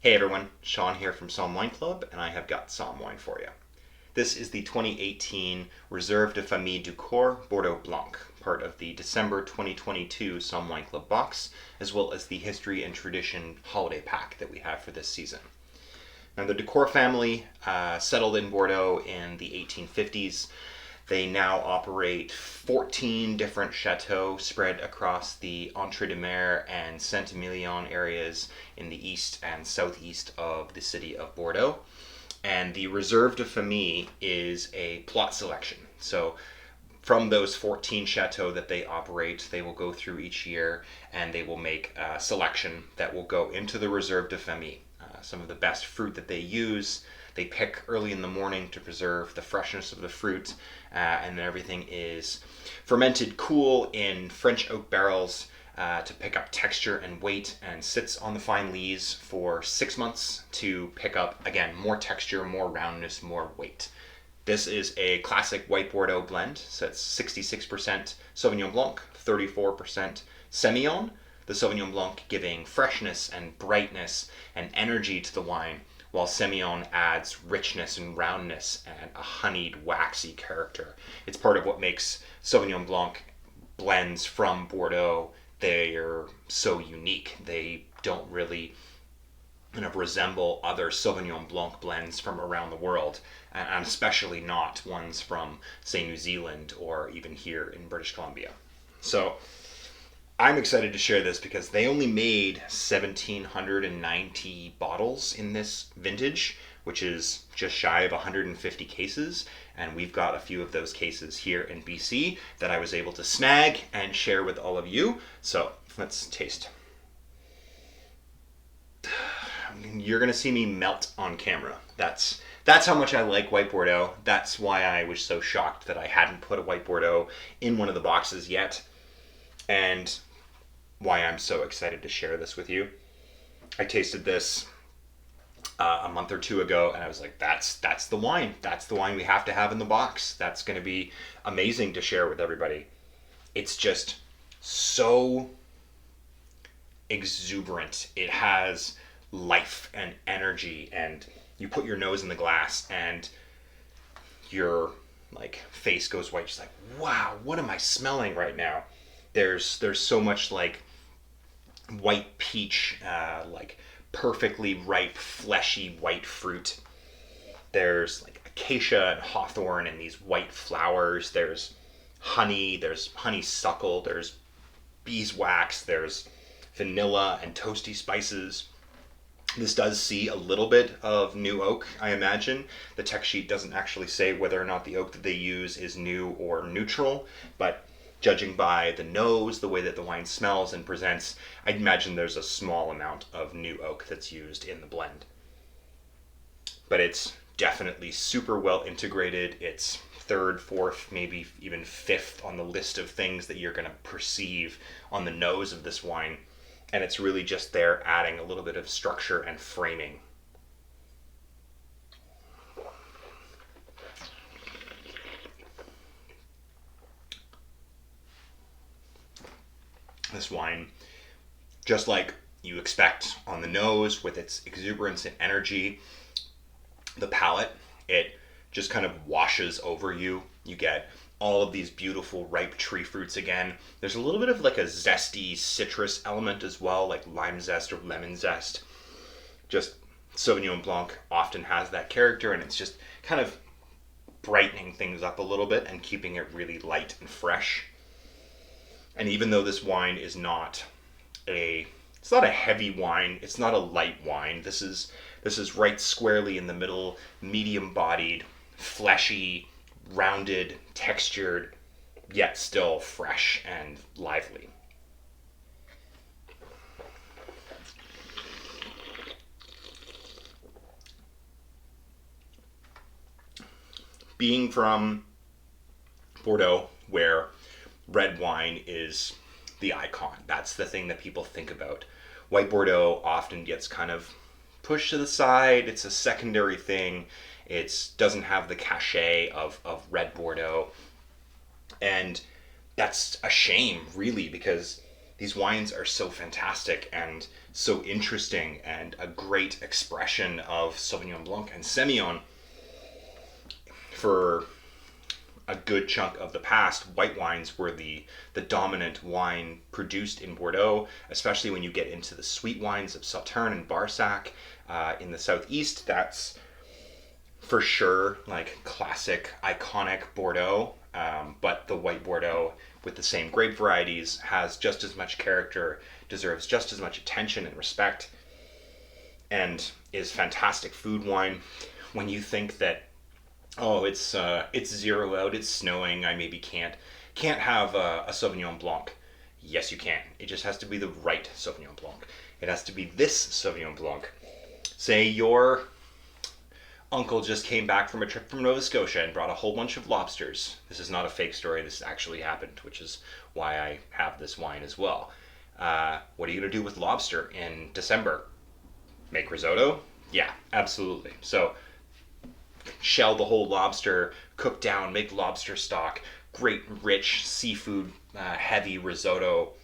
Hey everyone, Sean here from Somm Wine Club, and I have got Somm wine for you. This is the 2018 Réserve de Famille Ducourt Bordeaux Blanc, part of the December 2022 Somm Wine Club box, as well as the History and Tradition holiday pack that we have for this season. Now, the Ducourt family settled in Bordeaux in the 1850s. They now operate 14 different chateaux spread across the Entre-deux-Mers and Saint-Emilion areas in the east and southeast of the city of Bordeaux. And the Réserve de Famille is a plot selection. So from those 14 chateaux that they operate, they will go through each year and they will make a selection that will go into the Réserve de Famille. Some of the best fruit that they use, they pick early in the morning to preserve the freshness of the fruit, and then everything is fermented cool in French oak barrels to pick up texture and weight, and sits on the fine lees for 6 months to pick up, again, more texture, more roundness, more weight. This is a classic white Bordeaux blend, so it's 66% Sauvignon Blanc, 34% Semillon, the Sauvignon Blanc giving freshness and brightness and energy to the wine, while Semillon adds richness and roundness and a honeyed, waxy character. It's part of what makes Sauvignon Blanc blends from Bordeaux, they're so unique. They don't really kind of resemble other Sauvignon Blanc blends from around the world, and especially not ones from, say, New Zealand or even here in British Columbia. So I'm excited to share this because they only made 1,790 bottles in this vintage, which is just shy of 150 cases. And we've got a few of those cases here in BC that I was able to snag and share with all of you. So let's taste. You're going to see me melt on camera. That's how much I like white Bordeaux. That's why I was so shocked that I hadn't put a white Bordeaux in one of the boxes yet, and why I'm so excited to share this with you. I tasted this a month or two ago, and I was like, that's the wine. That's the wine we have to have in the box. That's going to be amazing to share with everybody. It's just so exuberant. It has life and energy, and you put your nose in the glass and your face goes white. Just like, wow, what am I smelling right now? There's so much white peach, perfectly ripe, fleshy white fruit. There's acacia and hawthorn and these white flowers. There's honeysuckle, there's beeswax, there's vanilla and toasty spices. This does see a little bit of new oak, I imagine. The tech sheet doesn't actually say whether or not the oak that they use is new or neutral, but judging by the nose, the way that the wine smells and presents, I'd imagine there's a small amount of new oak that's used in the blend. But it's definitely super well integrated. It's third, fourth, maybe even fifth on the list of things that you're going to perceive on the nose of this wine. And it's really just there adding a little bit of structure and framing. This wine, just like you expect on the nose with its exuberance and energy, the palate, it just kind of washes over you. You get all of these beautiful ripe tree fruits again. There's a little bit of a zesty citrus element as well, like lime zest or lemon zest. Just Sauvignon Blanc often has that character, and it's just kind of brightening things up a little bit and keeping it really light and fresh. And even though this wine is not a heavy wine, it's not a light wine. This is right squarely in the middle, medium-bodied, fleshy, rounded, textured, yet still fresh and lively. Being from Bordeaux, where red wine is the icon, that's the thing that people think about. White Bordeaux often gets kind of pushed to the side. It's a secondary thing. It doesn't have the cachet of red Bordeaux. And that's a shame, really, because these wines are so fantastic and so interesting and a great expression of Sauvignon Blanc and Semillon. For a good chunk of the past, white wines were the dominant wine produced in Bordeaux, especially when you get into the sweet wines of Sauternes and Barsac in the southeast. That's for sure like classic, iconic Bordeaux, but the white Bordeaux with the same grape varieties has just as much character, deserves just as much attention and respect, and is fantastic food wine. When you think that, oh, it's 0 out, it's snowing, I maybe can't have a Sauvignon Blanc. Yes, you can. It just has to be the right Sauvignon Blanc. It has to be this Sauvignon Blanc. Say your uncle just came back from a trip from Nova Scotia and brought a whole bunch of lobsters. This is not a fake story. This actually happened, which is why I have this wine as well. What are you going to do with lobster in December? Make risotto? Yeah, absolutely. So shell the whole lobster, cook down, make lobster stock. Great, rich, seafood, heavy risotto.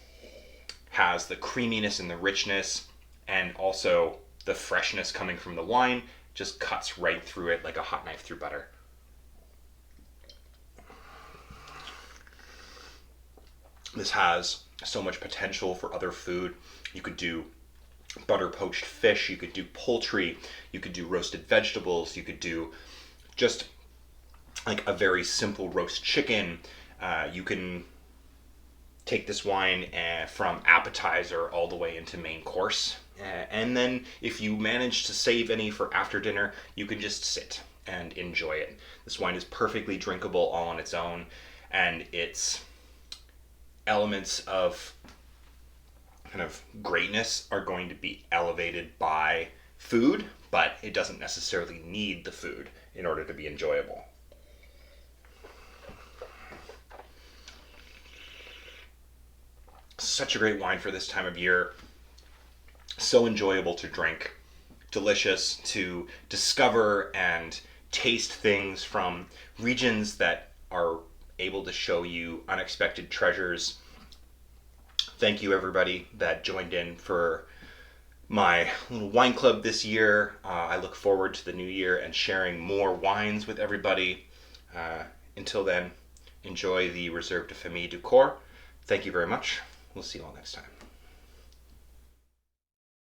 Has the creaminess and the richness, and also the freshness coming from the wine. Just cuts right through it like a hot knife through butter. This has so much potential for other food. You could do butter poached fish, you could do poultry, you could do roasted vegetables, you could do just like a very simple roast chicken. You can take this wine from appetizer all the way into main course. And then if you manage to save any for after dinner, you can just sit and enjoy it. This wine is perfectly drinkable all on its own, and its elements of kind of greatness are going to be elevated by food, but it doesn't necessarily need the food in order to be enjoyable. Such a great wine for this time of year. So enjoyable to drink, delicious to discover and taste things from regions that are able to show you unexpected treasures. Thank you everybody that joined in for my little wine club this year. I look forward to the new year and sharing more wines with everybody. Until then, enjoy the Réserve de Famille Ducourt. Thank you very much. We'll see you all next time.